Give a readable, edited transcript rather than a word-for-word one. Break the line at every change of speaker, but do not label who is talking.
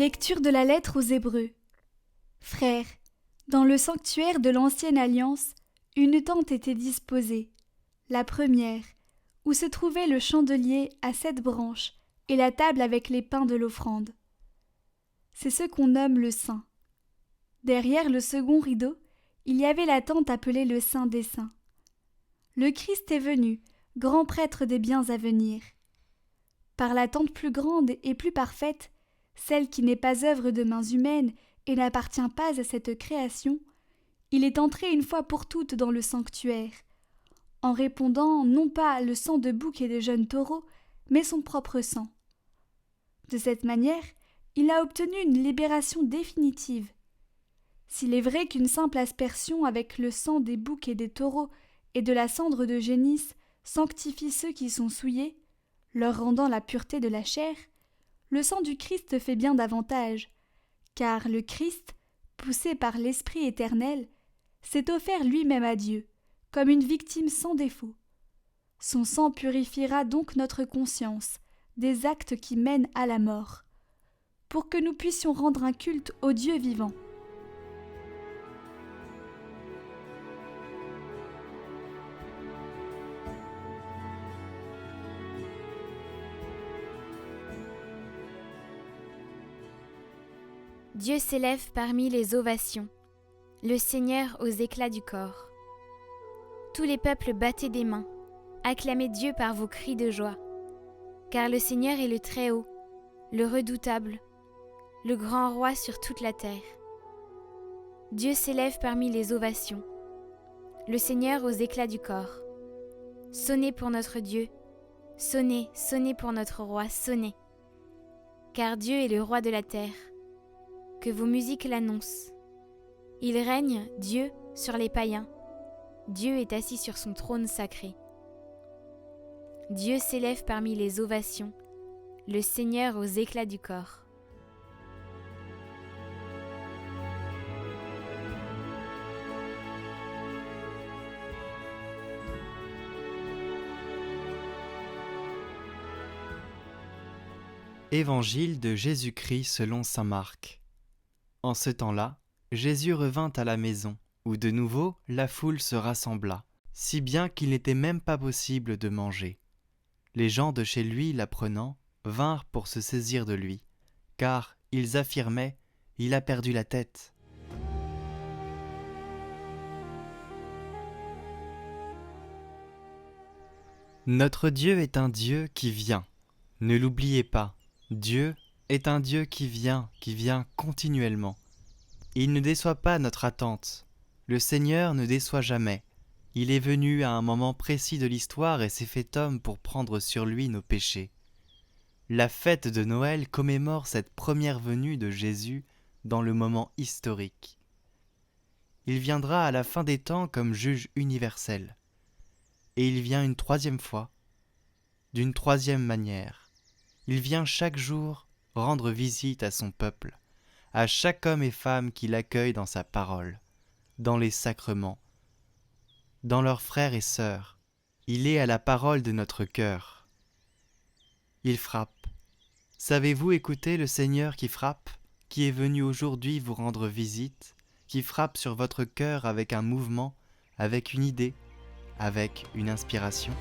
Lecture de la lettre aux Hébreux. Frères, dans le sanctuaire de l'Ancienne Alliance, une tente était disposée, la première, où se trouvait le chandelier à 7 branches et la table avec les pains de l'offrande. C'est ce qu'on nomme le Saint. Derrière le second rideau, il y avait la tente appelée le Saint des Saints. Le Christ est venu, grand prêtre des biens à venir. Par la tente plus grande et plus parfaite, celle qui n'est pas œuvre de mains humaines et n'appartient pas à cette création, il est entré une fois pour toutes dans le sanctuaire, en répandant non pas le sang de boucs et de jeunes taureaux, mais son propre sang. De cette manière, il a obtenu une libération définitive. S'il est vrai qu'une simple aspersion avec le sang des boucs et des taureaux et de la cendre de génisse sanctifie ceux qui sont souillés, leur rendant la pureté de la chair, le sang du Christ fait bien davantage, car le Christ, poussé par l'Esprit éternel, s'est offert lui-même à Dieu, comme une victime sans défaut. Son sang purifiera donc notre conscience des actes qui mènent à la mort, pour que nous puissions rendre un culte au Dieu vivant.
Dieu s'élève parmi les ovations, le Seigneur aux éclats du corps. Tous les peuples battez des mains, acclamez Dieu par vos cris de joie, car le Seigneur est le Très-Haut, le redoutable, le grand roi sur toute la terre. Dieu s'élève parmi les ovations, le Seigneur aux éclats du corps. Sonnez pour notre Dieu, sonnez, sonnez pour notre roi, sonnez, car Dieu est le roi de la terre. Que vos musiques l'annoncent. Il règne, Dieu, sur les païens. Dieu est assis sur son trône sacré. Dieu s'élève parmi les ovations, le Seigneur aux éclats du corps.
Évangile de Jésus-Christ selon saint Marc. En ce temps-là, Jésus revint à la maison, où de nouveau la foule se rassembla, si bien qu'il n'était même pas possible de manger. Les gens de chez lui, l'apprenant, vinrent pour se saisir de lui, car, ils affirmaient, il a perdu la tête. Notre Dieu est un Dieu qui vient. Ne l'oubliez pas, Dieu est un Dieu qui vient continuellement. Il ne déçoit pas notre attente. Le Seigneur ne déçoit jamais. Il est venu à un moment précis de l'histoire et s'est fait homme pour prendre sur lui nos péchés. La fête de Noël commémore cette première venue de Jésus dans le moment historique. Il viendra à la fin des temps comme juge universel. Et il vient une troisième fois, d'une troisième manière. Il vient chaque jour rendre visite à son peuple, à chaque homme et femme qui l'accueille dans sa parole, dans les sacrements, dans leurs frères et sœurs. Il est à la parole de notre cœur. Il frappe. Savez-vous écouter le Seigneur qui frappe, qui est venu aujourd'hui vous rendre visite, qui frappe sur votre cœur avec un mouvement, avec une idée, avec une inspiration ?